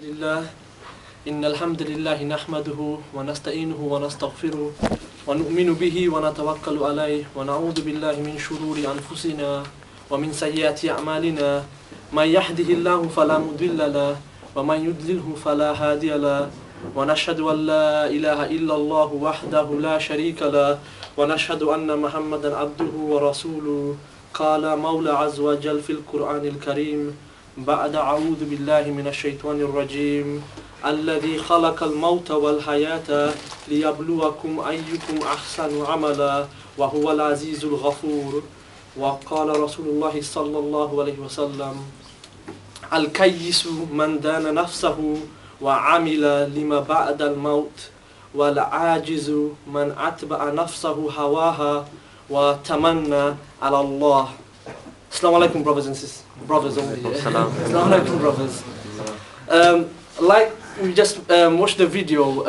لله إن الحمد لله نحمده ونستعينه ونستغفره ونؤمن به ونتوكل عليه ونعوذ بالله من شرور أنفسنا ومن سيئات أعمالنا من يهده الله فلا مضل له ومن يضلله فلا هادي له ونشهد أن لا إله إلا الله وحده لا شريك له ونشهد أن محمدا عبده ورسوله قال مولى عز وجل في القرآن الكريم بعد أعوذ بالله من الشيطان الرجيم الذي خلق الموت والحياة ليبلوكم أيكم أحسن عملا وهو العزيز الغفور. وقال رسول الله صلى الله عليه وسلم الكيس من دان نفسه وعمل لما بعد الموت والعاجز من أتبع نفسه هواها وتمنى على الله. Assalamu alaikum, brothers and sisters. Brothers only. Assalamu alaikum, brothers. Like we just watched the video,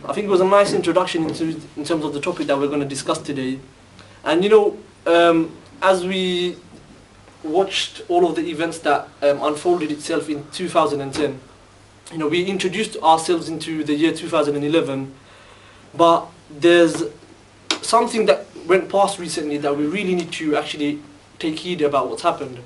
I think it was a nice introduction in terms of the topic that we're going to discuss today. And you know, as we watched all of the events that unfolded itself in 2010, you know, we introduced ourselves into the year 2011, but there's something that went past recently that we really need to actually take heed about what's happened.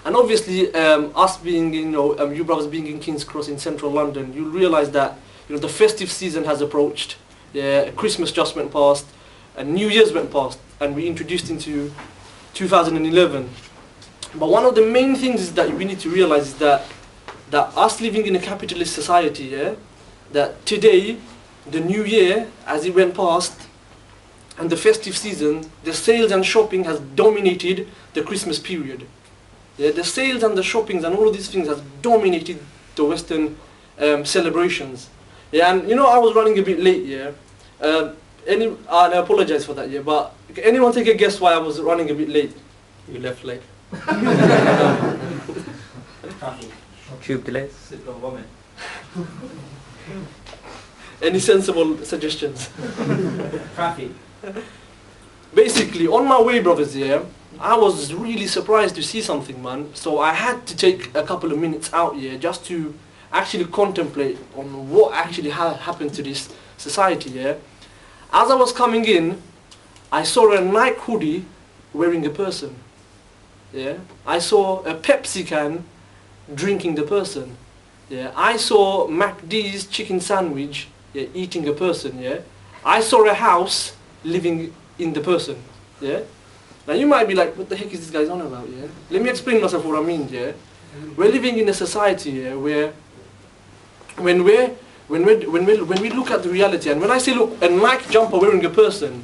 And obviously, us being, you know, you brothers being in King's Cross in central London, you'll realise that, you know, the festive season has approached. Yeah, Christmas just went past, and New Year's went past, and we introduced into 2011. But one of the main things is that we need to realise is that us living in a capitalist society, yeah, that today, the New Year, as it went past, and the festive season, the sales and shopping has dominated the Christmas period. Yeah, the sales and the shoppings and all of these things has dominated the Western celebrations. Yeah, and you know, I was running a bit late. Yeah, and I apologize for that. Yeah, but can anyone take a guess why I was running a bit late? You left late. Tube delays. Any sensible suggestions? Traffic. Basically, on my way, brothers, yeah, I was really surprised to see something, man. So I had to take a couple of minutes out here just to actually contemplate on what actually happened to this society, yeah. As I was coming in, I saw a Nike hoodie wearing a person, yeah. I saw a Pepsi can drinking the person, yeah. I saw McD's chicken sandwich, yeah, eating a person, yeah. I saw a house living in the person, yeah. Now you might be like, what the heck is this guy on about, yeah? Let me explain myself what I mean, yeah. We're living in a society, yeah, where when we look at the reality, and when I say look, a Nike jumper wearing a person,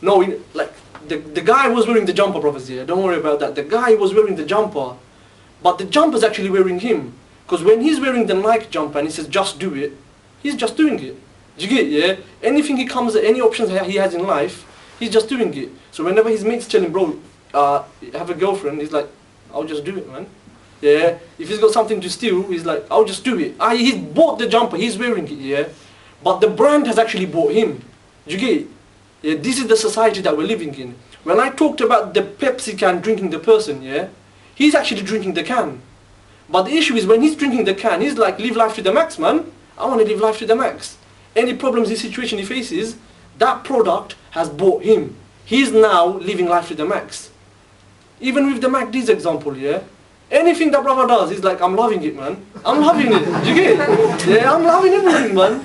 no, like the guy was wearing the jumper, brothers, yeah. Don't worry about that. The guy was wearing the jumper, but the jumper's actually wearing him, because when he's wearing the Nike jumper and he says just do it, he's just doing it. Do you get it, yeah? Anything he comes, any options he has in life, he's just doing it. So whenever his mates tell him, bro, have a girlfriend, he's like, I'll just do it, man. Yeah. If he's got something to steal, he's like, I'll just do it. He's bought the jumper, he's wearing it, yeah. But the brand has actually bought him. Do you get it? Yeah. This is the society that we're living in. When I talked about the Pepsi can drinking the person, yeah, he's actually drinking the can. But the issue is when he's drinking the can, he's like, live life to the max, man. I want to live life to the max. Any problems, the situation he faces, that product has bought him. He's now living life to the max. Even with the McD's example, yeah? Anything that brother does, he's like, I'm loving it, man. I'm loving it. Do you get it? Yeah, I'm loving everything, man.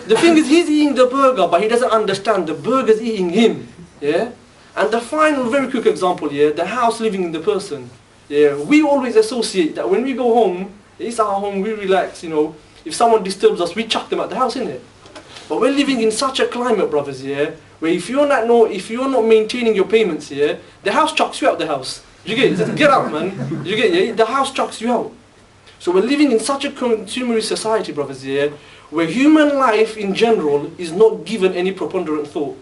The thing is, he's eating the burger, but he doesn't understand the burger's eating him. Yeah? And the final, very quick example, yeah? The house living in the person. Yeah? We always associate that when we go home, it's our home, we relax, you know. If someone disturbs us, we chuck them out the house, innit? But we're living in such a climate, brothers, yeah, where if you're not maintaining your payments here, the house chucks you out the house. You get it? Says, get out, man. You get it? Yeah? The house chucks you out. So we're living in such a consumerist society, brothers, yeah, where human life in general is not given any preponderant thought.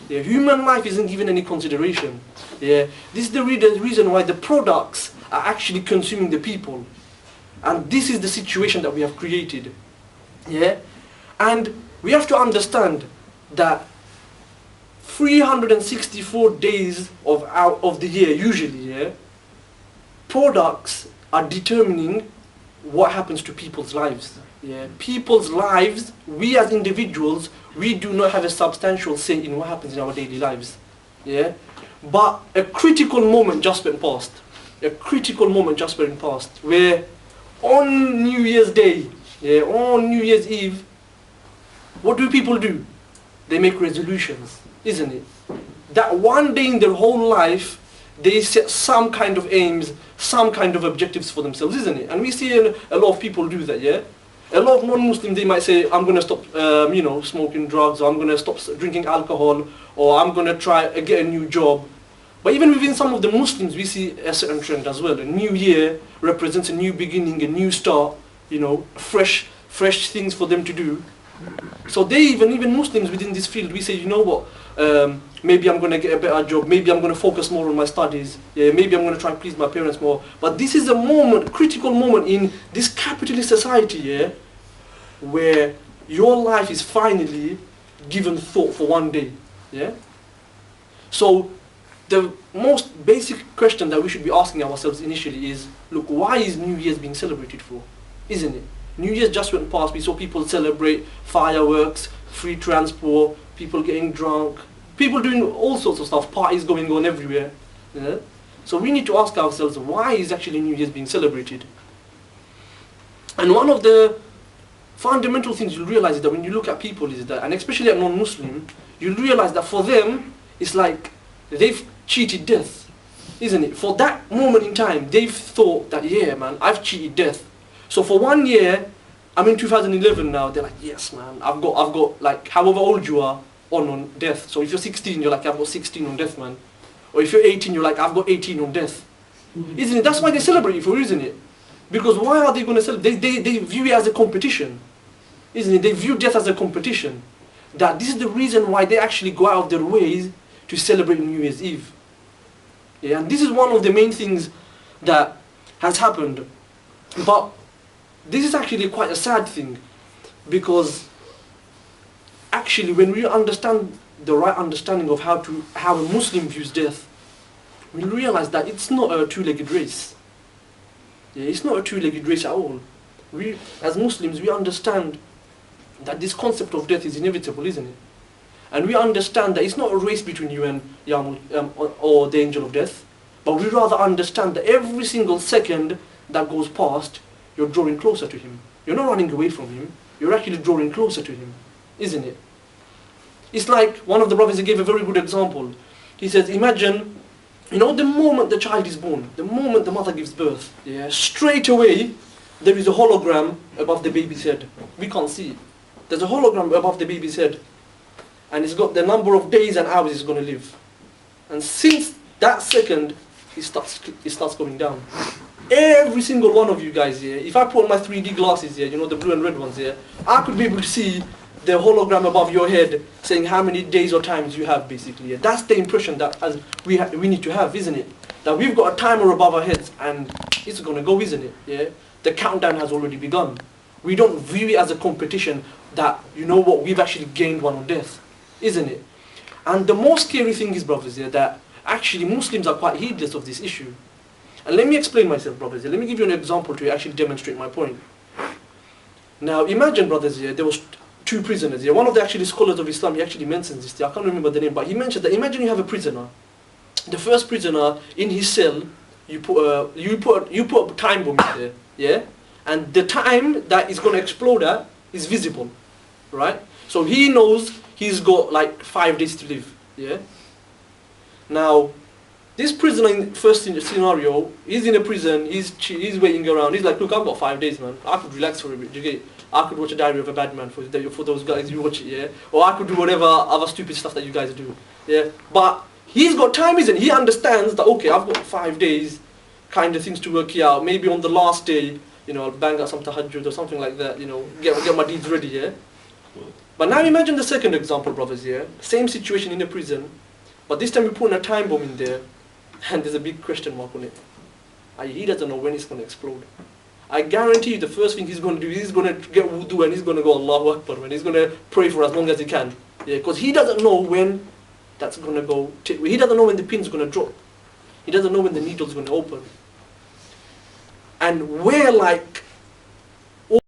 Yeah, human life isn't given any consideration. Yeah, this is the reason why the products are actually consuming the people. And this is the situation that we have created. Yeah? And we have to understand that 364 days of the year, usually, yeah, products are determining what happens to people's lives. Yeah, people's lives, we as individuals, we do not have a substantial say in what happens in our daily lives. Yeah, but a critical moment just went past. A critical moment just went past, where on New Year's Day, yeah, on New Year's Eve, what do people do? They make resolutions, isn't it? That one day in their whole life, they set some kind of aims, some kind of objectives for themselves, isn't it? And we see a lot of people do that, yeah? A lot of non-Muslims, they might say, I'm going to stop, smoking drugs, or I'm going to stop drinking alcohol, or I'm going to try get a new job. But even within some of the Muslims, we see a certain trend as well. A new year represents a new beginning, a new start, fresh things for them to do. So even Muslims within this field, we say, you know what, maybe I'm going to get a better job, maybe I'm going to focus more on my studies, yeah, maybe I'm going to try and please my parents more. But this is a moment, critical moment in this capitalist society, yeah, where your life is finally given thought for one day, yeah. So the most basic question that we should be asking ourselves initially is, look, why is New Year's being celebrated for? Isn't it? New Year's just went past, we saw people celebrate fireworks, free transport, people getting drunk, people doing all sorts of stuff, parties going on everywhere. Yeah? So we need to ask ourselves, why is actually New Year's being celebrated? And one of the fundamental things you'll realize is that when you look at people is that, and especially a non-Muslim, you'll realize that for them, it's like they've cheated death, isn't it? For that moment in time, they've thought that, yeah, man, I've cheated death. So for 1 year, I'm in 2011 now, they're like, yes, man, I've got like, however old you are, on death. So if you're 16, you're like, I've got 16 on death, man. Or if you're 18, you're like, I've got 18 on death. Isn't it? That's why they celebrate you for, isn't it? Because why are they going to celebrate? They view it as a competition, isn't it? They view death as a competition. That this is the reason why they actually go out of their ways to celebrate New Year's Eve. Yeah, and this is one of the main things that has happened. But this is actually quite a sad thing, because actually when we understand the right understanding of how a Muslim views death, we realize that it's not a two-legged race. Yeah, it's not a two-legged race at all. We, as Muslims, we understand that this concept of death is inevitable, isn't it? And we understand that it's not a race between you and or the angel of death, but we rather understand that every single second that goes past, you're drawing closer to him. You're not running away from him, you're actually drawing closer to him, isn't it? It's like one of the brothers, he gave a very good example. He says, imagine, the moment the child is born, the moment the mother gives birth, yeah, straight away, there is a hologram above the baby's head. We can't see it. There's a hologram above the baby's head. And it's got the number of days and hours it's going to live. And since that second, it starts going down. Every single one of you guys here, if I put on my 3D glasses here, the blue and red ones here, I could be able to see the hologram above your head saying how many days or times you have, basically. Yeah. That's the impression that we need to have, isn't it? That we've got a timer above our heads and it's going to go, isn't it? Yeah. The countdown has already begun. We don't view it as a competition that, we've actually gained one on death, isn't it? And the most scary thing is, brothers, here, that actually Muslims are quite heedless of this issue. And let me explain myself, brothers. Let me give you an example to actually demonstrate my point. Now, imagine, brothers, here, there was two prisoners here. One of the actually scholars of Islam, he actually mentions this. I can't remember the name, but he mentioned that imagine you have a prisoner. The first prisoner in his cell, you put a time bomb in there, yeah, and the time that is going to explode at is visible, right? So he knows he's got like 5 days to live, yeah. Now, this prisoner in the first scenario, he's in a prison, he's waiting around, he's like, look, I've got 5 days, man, I could relax for a bit, you get it? I could watch a Diary of a Bad Man for those guys, you watch it, yeah? Or I could do whatever other stupid stuff that you guys do, yeah? But he's got time, isn't he? He understands that, okay, I've got 5 days, kind of things to work here out, maybe on the last day, I'll bang out some tahajjud or something like that, get my deeds ready, yeah? But now imagine the second example, brothers, yeah? Same situation in a prison, but this time we put in a time bomb in there, and there's a big question mark on it. He doesn't know when it's going to explode. I guarantee you the first thing he's going to do, he's going to get wudu and he's going to go Allahu Akbar, and he's going to pray for as long as he can. Yeah, because he doesn't know when that's going to go, he doesn't know when the pin's going to drop. He doesn't know when the needle's going to open. And we're like